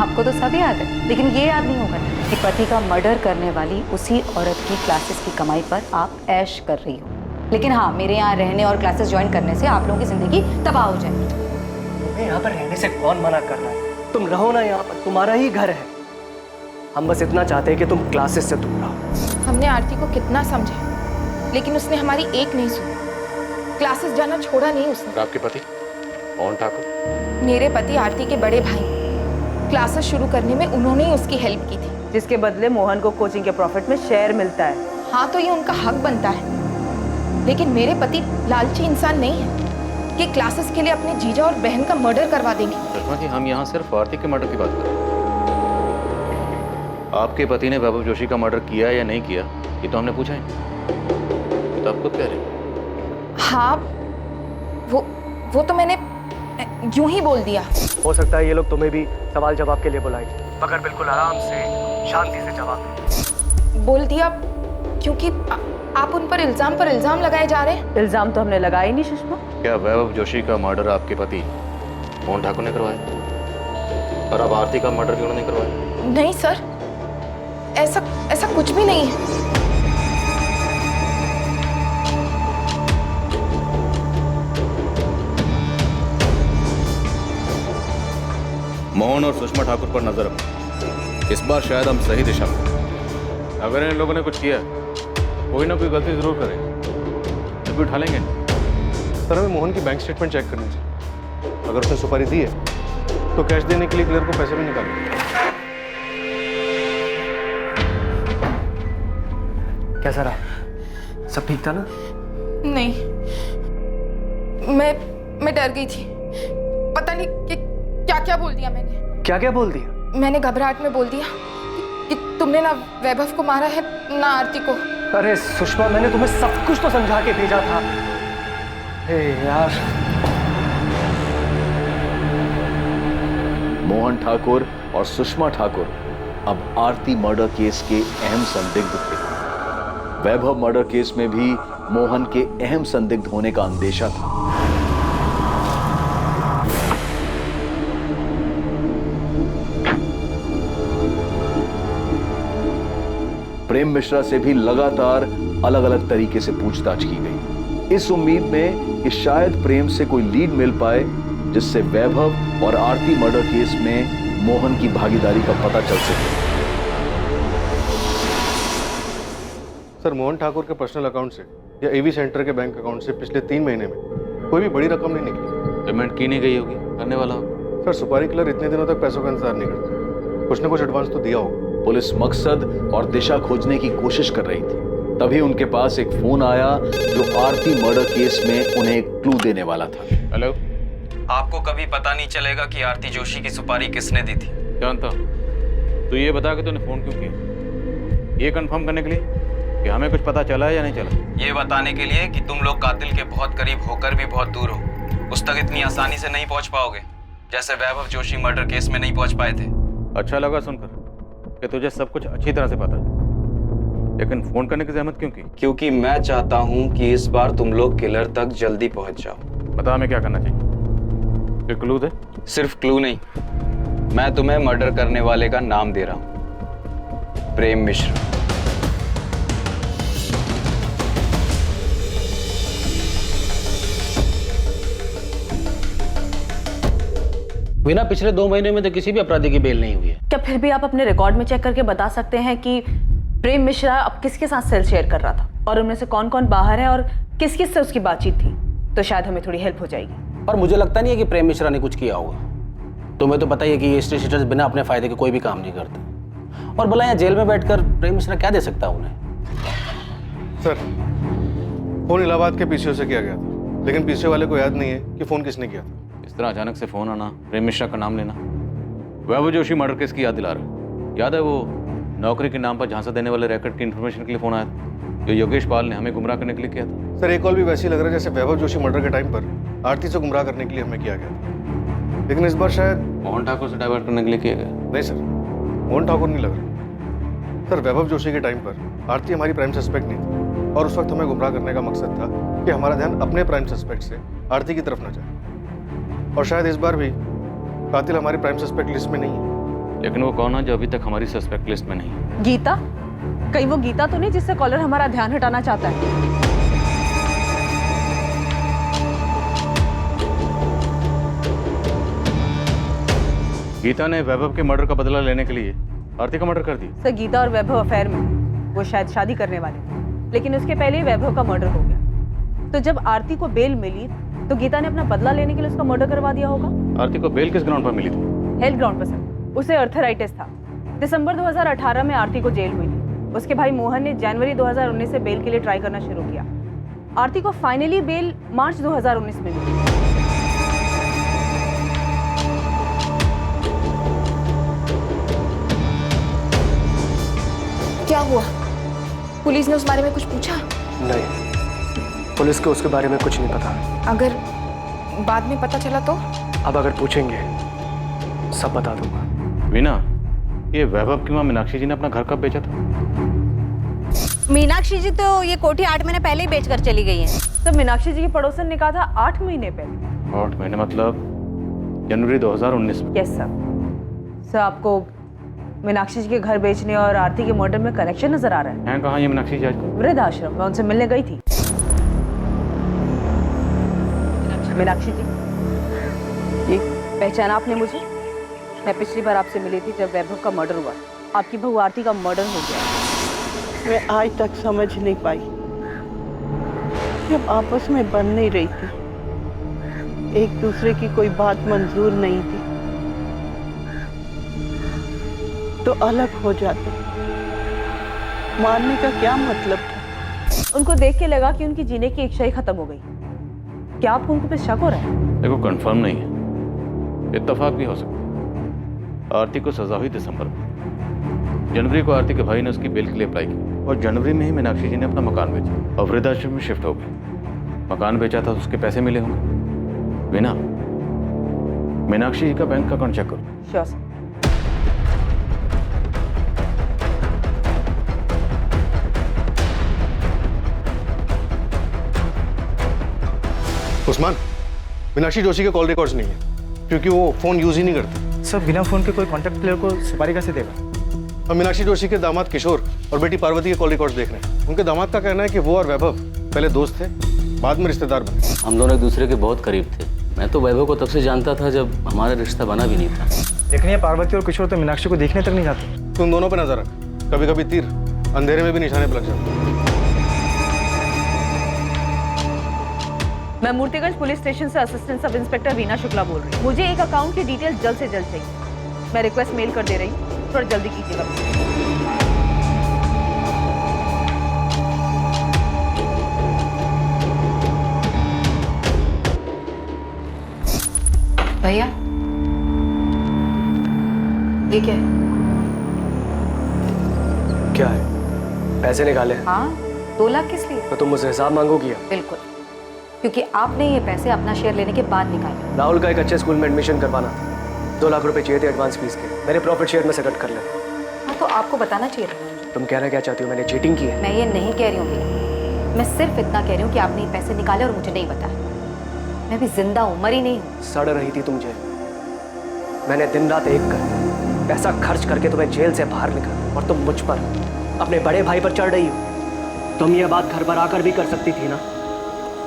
आपको तो सब याद है, लेकिन ये याद नहीं होगा कि पति का मर्डर करने वाली उसी औरत की क्लासेस की कमाई पर आप ऐश कर रही हो। लेकिन हाँ, मेरे यहाँ रहने और क्लासेस ज्वाइन करने से आप लोगों की जिंदगी तबाह हो जाएगी। तुम्हें यहाँ पर रहने से कौन मना कर रहा है? तुम रहो ना यहाँ पर, तुम्हारा ही घर है। हम बस इतना चाहते हैं कि तुम क्लासेस से दूर रहो। हमने आरती को कितना समझा, लेकिन उसने हमारी एक नहीं सुनी। क्लासेस जाना छोड़ा नहीं उसने। आपके पति मोहन ठाकुर? मेरे पति आरती के बड़े भाई, क्लासेस शुरू करने में उन्होंने ही उसकी हेल्प की थी, जिसके बदले मोहन को कोचिंग के प्रॉफिट में शेयर मिलता है। हाँ, तो ये उनका हक बनता है, लेकिन मेरे पति लालची इंसान नहीं है कि क्लासेस के लिए अपने जीजा और बहन का मर्डर करवा देंगे। सुषमा जी, हम यहाँ सिर्फ आरती के मर्डर की बात कर रहे हैं। आपके पति ने वैभव जोशी का मर्डर किया या नहीं किया, ये तो हमने पूछा ही नहीं। तो आप खुद कह रहे हैं। हाँ, वो तो मैंने यूं ही बोल दिया। हो सकता है ये लोग तुम्हें भी सवाल जवाब के लिए बुलाए, मगर बिल्कुल आराम से शांति से जवाब। बोल दिया क्योंकि आप उन पर इल्जाम लगाए जा रहे हैं। इल्जाम तो हमने लगाया ही नहीं सुषमा। क्या वैभव जोशी का मर्डर आपके पति मोहन ठाकुर ने करवाया और अब आरती का मर्डर क्यों नहीं करवाया? नहीं सर, ऐसा कुछ भी नहीं है। मोहन और सुषमा ठाकुर पर नजर रखो। इस बार शायद हम सही दिशा में। अगर इन लोगों ने कुछ किया, कोई ना कोई गलती जरूर करे, तो भी उठा लेंगे। सर, हमें मोहन की बैंक स्टेटमेंट चेक करनी चाहिए। अगर उसने सुपारी दी है तो कैश देने के लिए क्लियर को पैसे भी निकालेंगे। कैसा रहा? सब ठीक था ना? नहीं, मैं डर गई थी। पता नहीं कि क्या बोल दिया मैंने। क्या बोल दिया? मैंने घबराहट में बोल दिया कि तुमने ना वैभव को मारा है ना आरती को। अरे सुषमा, मैंने तुम्हें सब कुछ तो समझा के भेजा था। हे यार। मोहन ठाकुर और सुषमा ठाकुर अब आरती मर्डर केस के अहम संदिग्ध थे। वैभव मर्डर केस में भी मोहन के अहम संदिग्ध होने का अंदेशा था। प्रेम मिश्रा से भी लगातार अलग अलग तरीके से पूछताछ की गई, इस उम्मीद में कि शायद प्रेम से कोई लीड मिल पाए जिससे वैभव और आरती मर्डर केस में मोहन की भागीदारी का पता चल सके। सर, मोहन ठाकुर के पर्सनल अकाउंट से या एवी सेंटर के बैंक अकाउंट से पिछले 3 महीने में कोई भी बड़ी रकम नहीं निकली। पेमेंट की नहीं गई होगी, करने वाला होगा। सर, सुपारी किलर इतने दिनों तक पैसों का इंतजार नहीं करता। कुछ ना कुछ एडवांस तो दिया होगा। पुलिस मकसद और दिशा खोजने की कोशिश कर रही थी, तभी उनके पास एक फोन आया जो आरती मर्डर केस में उन्हें एक क्लू देने वाला था। हेलो, आपको कभी पता नहीं चलेगा कि आरती जोशी की सुपारी किसने दी थी। जानता हूं। तो ये बता कि तूने फोन क्यों किया? ये कंफर्म करने के लिए कि हमें कुछ पता चला है या नहीं चला? ये बताने के लिए कि तुम लोग कातिल के बहुत करीब होकर भी बहुत दूर हो, उस तक इतनी आसानी से नहीं पहुंच पाओगे जैसे वैभव जोशी मर्डर केस में नहीं पहुंच पाए थे। अच्छा लगा सुनकर कि तुझे सब कुछ अच्छी तरह से पता है, लेकिन फोन करने की जहमत क्यों की? क्योंकि मैं चाहता हूं कि इस बार तुम लोग किलर तक जल्दी पहुंच जाओ। बता हमें क्या करना चाहिए? फिर क्लू दे। सिर्फ क्लू नहीं, मैं तुम्हें मर्डर करने वाले का नाम दे रहा हूं, प्रेम मिश्रा। बिना पिछले 2 महीने में तो किसी भी अपराधी की बेल नहीं हुई है। क्या फिर भी आप अपने रिकॉर्ड में चेक करके बता सकते हैं कि प्रेम मिश्रा अब किसके साथ सेल शेयर कर रहा था और उनमें से कौन कौन बाहर है और किस किस से उसकी बातचीत थी? तो शायद हमें थोड़ी हेल्प हो जाएगी। और मुझे लगता नहीं है कि प्रेम मिश्रा ने कुछ किया होगा। तुम्हें तो पता ही है कि ये स्टेट शीटर्स बिना अपने फायदे के कोई भी काम नहीं करते। और भला यहाँ जेल में बैठकर प्रेम मिश्रा क्या दे सकता है उन्हें? सर, फोन इलाहाबाद के पीसीओ से किया गया था, लेकिन पीसीओ वाले को याद नहीं है कि फोन किसने किया था। इस तरह अचानक से फोन आना, प्रेम मिश्रा का नाम लेना, वैभव जोशी मर्डर केस की याद दिला रहा। याद है वो नौकरी के नाम पर झांसा देने वाले रैकेट की इन्फॉर्मेशन के लिए फोन आया था जो योगेश पाल ने हमें गुमराह करने के लिए किया था? सर, एक कॉल भी वैसे ही लग रहा है जैसे वैभव जोशी मर्डर के टाइम पर आरती से गुमराह करने के लिए हमें किया गया था, लेकिन इस बार शायद मोहन ठाकुर से डाइवर्ट करने के लिए किया गया। नहीं सर, मोहन ठाकुर नहीं लग रहा। सर, वैभव जोशी के टाइम पर आरती हमारी प्राइम सस्पेक्ट नहीं थी और उस वक्त हमें गुमराह करने का मकसद था कि हमारा ध्यान अपने प्राइम सस्पेक्ट से आरती की तरफ न जाए। और शायद इस बार भी कातिल हमारी प्राइम सस्पेक्ट लिस्ट में नहीं है। लेकिन वो कौन है जो अभी तक हमारी सस्पेक्ट लिस्ट में नहीं है? गीता? कहीं वो गीता तो नहीं जिससे कॉलर हमारा ध्यान हटाना चाहता है? गीता ने वैभव के मर्डर का बदला लेने के लिए आरती का मर्डर कर दिया। सर, गीता और वैभव अफेयर में वो शायद शादी करने वाले थे, लेकिन उसके पहले ही वैभव का मर्डर हो गया। तो जब आरती को बेल मिली तो गीता ने अपना बदला लेने के लिए उसका मर्डर करवा दिया होगा। आरती को बेल किस ग्राउंड पर मिली थी? हेल्थ ग्राउंड पर सर। उसे अर्थराइटिस था। दिसंबर 2018 में आरती को जेल हुई थी। उसके भाई मोहन ने जनवरी 2019 से बेल के लिए ट्राई करना शुरू किया। आरती को फाइनली बेल मार्च 2019 में मिली। क्या हुआ? पुलिस ने उस बारे में कुछ पूछा? नहीं, पुलिस को उसके बारे में कुछ नहीं पता। अगर बाद में पता चला तो? अब अगर पूछेंगे सब बता दूंगा। वीना, ये वैभव की माँ मीनाक्षी जी ने अपना घर कब बेचा था? मीनाक्षी जी तो ये कोठी 8 महीने पहले ही बेचकर चली गई है। तो मीनाक्षी जी की पड़ोसन ने कहा था 8 महीने पहले। 8 महीने मतलब जनवरी 2019 में। Yes sir. सर, आपको मीनाक्षी जी के घर बेचने और आरती के मर्डर में कनेक्शन नजर आ रहा है? हैं कहाँ ये मीनाक्षी जी आजकल? वृद्धाश्रम। मैं उनसे मिलने गई थी। मीनाक्षी जी, ये पहचाना आपने मुझे? मैं पिछली बार आपसे मिली थी जब वैभव का मर्डर हुआ। आपकी बहू आरती का मर्डर हो गया। मैं आज तक समझ नहीं पाई, जब आपस में बन नहीं रही थी, एक दूसरे की कोई बात मंजूर नहीं थी, तो अलग हो जाते। मारने का क्या मतलब था? उनको देख के लगा कि उनकी जीने की इच्छा ही खत्म हो गई। क्या आपको उनको पे शक हो रहा है? देखो, कंफर्म नहीं है, इत्तेफाक भी हो सकता है। आरती को सजा हुई दिसंबर में। जनवरी को आरती के भाई ने उसकी बेल के लिए अप्लाई की और जनवरी में ही मीनाक्षी जी ने अपना मकान बेचा और वृद्धाश्रम में शिफ्ट हो गए। मकान बेचा था तो उसके पैसे मिले होंगे। वीना, मीनाक्षी जी का बैंक अकाउंट चेक करो। Sure sir. उस्मान, मीनाक्षी जोशी के कॉल रिकॉर्ड्स नहीं है क्योंकि वो फोन यूज ही नहीं करते। सर, बिना फोन के कोई कॉन्टैक्ट प्लेयर को सुपारी कैसे देगा? हम मीनाक्षी जोशी के दामाद किशोर और बेटी पार्वती के कॉल रिकॉर्ड्स देख रहे हैं। उनके दामाद का कहना है कि वो और वैभव पहले दोस्त थे, बाद में रिश्तेदार बने। हम दोनों एक दूसरे के बहुत करीब थे। मैं तो वैभव को तब से जानता था जब हमारा रिश्ता बना भी नहीं था। लेकिन ये पार्वती और किशोर तो मीनाक्षी को देखने तक नहीं जाते। तुम दोनों पर नजर रख, कभी कभी तीर अंधेरे में भी निशाने पर लग जाते। मैं मूर्तिगंज पुलिस स्टेशन से assistant sub inspector Veena Shukla बोल रही हूँ। मुझे एक अकाउंट की डिटेल जल्द से जल्द चाहिए। मैं रिक्वेस्ट मेल कर दे रही हूँ, थोड़ा जल्दी कीजिएगा। भैया, ये क्या है? क्या है? पैसे निकाले? हाँ, 2 लाख किस लिए? तो तुम मुझसे हिसाब मांगोगी? बिल्कुल, क्योंकि आपने ये पैसे अपना शेयर लेने के बाद निकाले। राहुल का एक अच्छे स्कूल में एडमिशन करवाना था। 2 लाख रुपए चाहिए थे एडवांस फीस के। मेरे प्रॉफिट शेयर में से कट कर ले। हाँ, तो आपको बताना चाहिए था। तुम कहना क्या चाहती हो? मैंने चीटिंग की है? मैं ये नहीं कह रही हूँ भैया, मैं सिर्फ इतना कह रही हूँ कि आपने ये पैसे निकाले और मुझे नहीं बताया। मैं भी जिंदा हूँ, मरी नहीं हूँ। सड़ रही थी तुझे। मैंने दिन रात एक कर पैसा खर्च करके तुम्हें जेल से बाहर निकाला और तुम मुझ पर, अपने बड़े भाई पर चढ़ रही हो। तुम ये बात घर पर आकर भी कर सकती थी ना,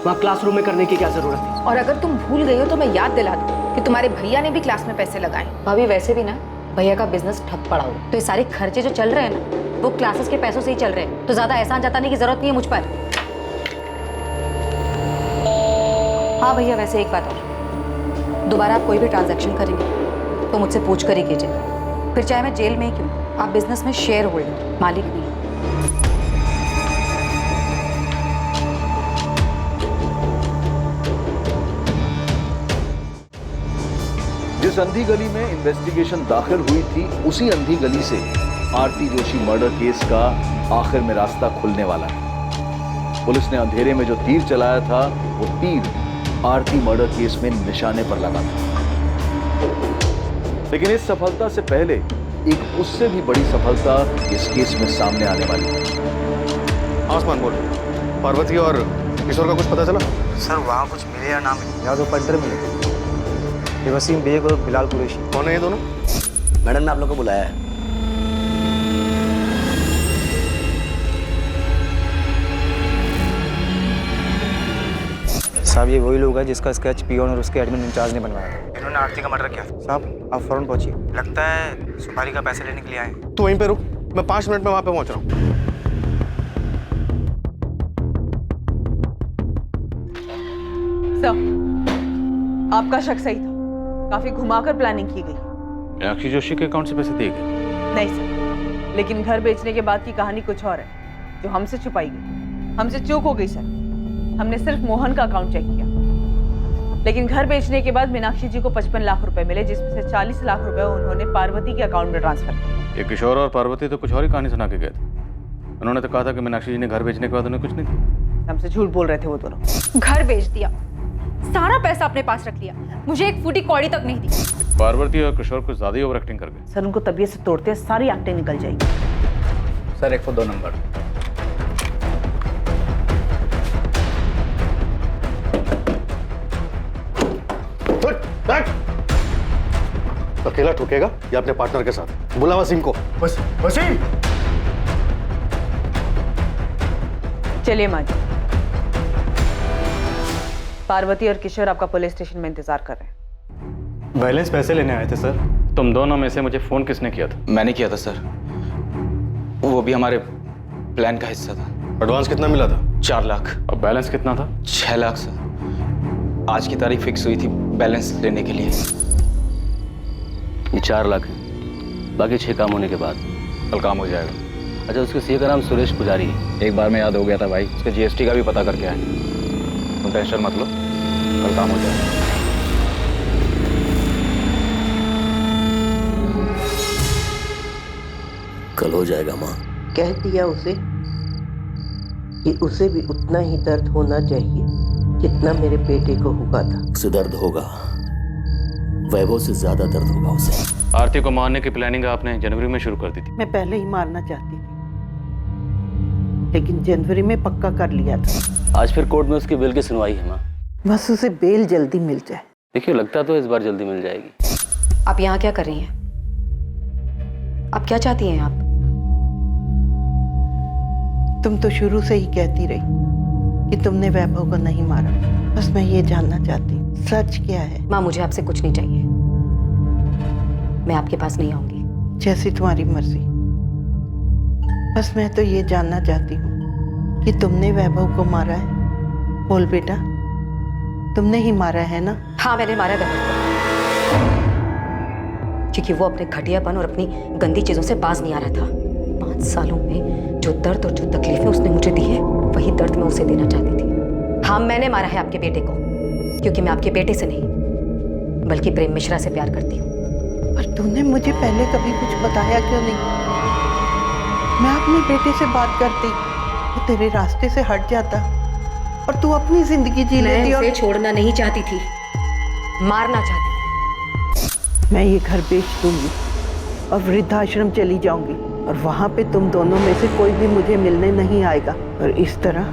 वहाँ क्लासरूम में करने की क्या जरूरत थी? और अगर तुम भूल गई हो तो मैं याद दिला दूं कि तुम्हारे भैया ने भी क्लास में पैसे लगाए। भाभी, वैसे भी ना भैया का बिजनेस ठप पड़ा हो, तो ये सारे खर्चे जो चल रहे हैं ना, वो क्लासेस के पैसों से ही चल रहे हैं। तो ज्यादा एहसान जताने की जरूरत नहीं है मुझ पर। हाँ भैया, वैसे एक बात और, दोबारा आप कोई भी ट्रांजैक्शन करेंगे तो मुझसे पूछ कर ही कीजिएगा। फिर चाहे मैं जेल में ही क्यों, आप बिजनेस में शेयर होल्डर, मालिक नहीं। जिस अंधी गली में इन्वेस्टिगेशन दाखिल हुई थी, उसी अंधी गली से आरती जोशी मर्डर केस का आखिर में रास्ता खुलने वाला है। पुलिस ने अंधेरे में जो तीर चलाया था, वो तीर आरती मर्डर केस में निशाने पर लगा था। लेकिन इस सफलता से पहले एक उससे भी बड़ी सफलता इस केस में सामने आने वाली है। आसमान बोल, पार्वती और किशोर का कुछ पता चला? सर, वहाँ कुछ मिले या ना मिले, या तो पंटर मिले। ये वसीम बेग और बिलाल कुरैशी। कौन है ये दोनों? मैडम ने आप लोगों को बुलाया है। साहब, ये वही लोग हैं जिसका स्केच पियोन और उसके एडमिन इंचार्ज ने बनवाया था। इन्होंने आरती का मर्डर किया था। साहब, आप फौरन पहुंचिए, लगता है सुपारी का पैसे लेने के लिए आए। तू वहीं पे रुक, मैं 5 मिनट में वहां पे पहुंच रहा हूँ। सर, आपका शक सही था। काफी घुमाकर प्लानिंग की गई। मीनाक्षी जोशी के अकाउंट से पैसे दिए गए? नहीं सर, लेकिन घर बेचने के बाद की कहानी कुछ और है, जो हमसे छुपाई गई। हमसे चूक हो गई सर। हमने सिर्फ मोहन का अकाउंट चेक किया, लेकिन घर बेचने के बाद मीनाक्षी जी को 55 लाख रुपए मिले, जिसमें से 40 लाख रुपए उन्होंने पार्वती के अकाउंट में ट्रांसफर किए। ये किशोर और पार्वती तो कुछ और ही कहानी सुना के गए थे। उन्होंने तो कहा था कि मीनाक्षी जी ने घर बेचने के बाद उन्हें कुछ नहीं दिया। हमसे झूठ बोल रहे थे वो दोनों। घर बेच दिया, सारा पैसा अपने पास रख लिया, मुझे एक फूटी कौड़ी तक नहीं दी। पार्वती और किशोर कुछ ज्यादा ही ओवर एक्टिंग कर गए। सर उनको तबीयत से तोड़ते सारी एक्टिंग निकल जाएगी। Sir 102 number. अकेला ठोकेगा या अपने पार्टनर के साथ? बुला वसीम को। वसीम! चलिए माँ जी, पार्वती और किशोर आपका पुलिस स्टेशन में इंतजार कर रहे हैं। बैलेंस पैसे लेने आए थे सर। तुम दोनों में से मुझे फोन किसने किया था? मैंने किया था सर, वो भी हमारे प्लान का हिस्सा था। एडवांस कितना मिला था? 4 लाख। और बैलेंस कितना था? 6 लाख सर। आज की तारीख फिक्स हुई थी बैलेंस लेने के लिए। ये 4 लाख है, बाकी 6 काम होने के बाद कल काम हो जाएगा। अच्छा, उसके सीए का नाम सुरेश पुजारी है। एक बार में याद हो गया था भाई, उसके जीएसटी का भी पता करके आए। तुम टेंशन मत लो, कल काम हो जाएगा। कल हो जाएगा माँ। कह दिया उसे कि उसे भी उतना ही दर्द होना चाहिए जितना मेरे बेटे को हुआ था। उसे दर्द होगा, वैभव से ज्यादा दर्द होगा उसे। आरती को मारने की प्लानिंग आपने जनवरी में शुरू कर दी थी। मैं पहले ही मारना चाहती थी, लेकिन जनवरी में पक्का कर लिया था। आज फिर कोर्ट में उसकी बेल की सुनवाई है माँ। बस उसे बेल जल्दी मिल जाए। देखिए, लगता तो इस बार जल्दी मिल जाएगी। आप यहाँ क्या कर रही हैं? आप क्या चाहती हैं आप? तुम तो शुरू से ही कहती रही कि तुमने वैभव को नहीं मारा। बस मैं ये जानना चाहती हूँ सच क्या है। माँ, मुझे आपसे कुछ नहीं चाहिए, मैं आपके पास नहीं आऊंगी। जैसी तुम्हारी मर्जी। बस मैं तो ये जानना चाहती हूँ कि तुमने वैभव को मारा है। बोल बेटा, तुमने ही मारा है ना? हाँ, मैंने मारा वैभव को, क्योंकि वो अपने घटियापन और अपनी गंदी चीजों से बाज नहीं आ रहा था। 5 सालों में जो दर्द और जो तकलीफें उसने मुझे दी है, वही दर्द मैं उसे देना चाहती थी। हाँ, मैंने मारा है आपके बेटे को, क्योंकि मैं आपके बेटे से नहीं बल्कि प्रेम मिश्रा से प्यार करती हूँ। पर तूने मुझे पहले कभी कुछ बताया क्यों नहीं? मैं अपने बेटे से बात करती, वो तेरे रास्ते से हट जाता और तू अपनी जिंदगी जी लेती। मैं उसे छोड़ना नहीं चाहती थी, मारना चाहती थी। मैं ये घर बेच दूंगी और वृद्धाश्रम चली जाऊंगी, और वहां पे तुम दोनों में से कोई भी मुझे मिलने नहीं आएगा, और इस तरह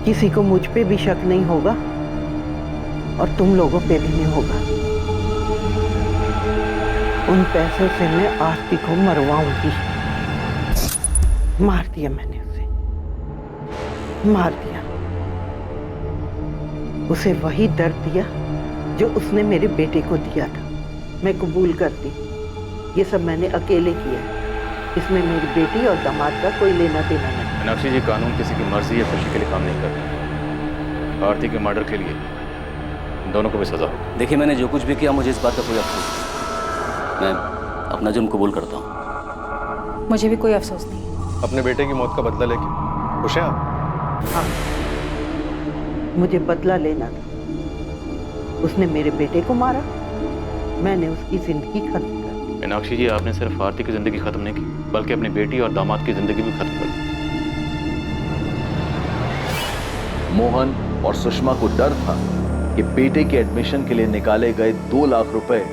किसी को मुझ पे भी शक नहीं होगा और तुम लोगों पे भी नहीं होगा। उन पैसों से मैं आरती को मरवाऊंगी। मार दिया मैंने उसे, मार दिया। उसे वही दर्द दिया जो उसने मेरे बेटे को दिया था। मैं कबूल करती, ये सब मैंने अकेले किया है। इसमें मेरी बेटी और दामाद का कोई लेना देना नहीं। मीनाक्षी जी, कानून किसी की मर्जी या खुशी के लिए काम नहीं करता। आरती के मर्डर के लिए दोनों को भी सजा हो। देखिए, मैंने जो कुछ भी किया, मुझे इस बात का कोई अफसोस नहीं। मैं अपना जुर्म कबूल करता हूँ। मुझे भी कोई अफसोस नहीं। अपने बेटे की मौत का बदला लेके खुश हैं आप? हाँ, मुझे बदला लेना था। उसने मेरे बेटे को मारा, मैंने उसकी जिंदगी खत्म कर दी। मीनाक्षी जी, आपने सिर्फ आरती की जिंदगी खत्म नहीं की, बल्कि अपनी बेटी और दामाद की जिंदगी भी खत्म कर दी। मोहन और सुषमा को डर था कि बेटे के एडमिशन के लिए निकाले गए 2 लाख रुपए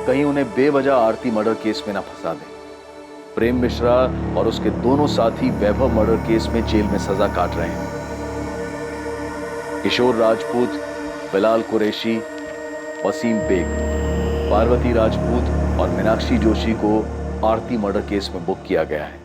कहीं उन्हें बेवजह आरती मर्डर केस में ना फंसा दे। प्रेम मिश्रा और उसके दोनों साथी वैभव मर्डर केस में जेल में सजा काट रहे हैं। किशोर राजपूत, बिलाल कुरैशी, वसीम बेग, पार्वती राजपूत और मीनाक्षी जोशी को आरती मर्डर केस में बुक किया गया है।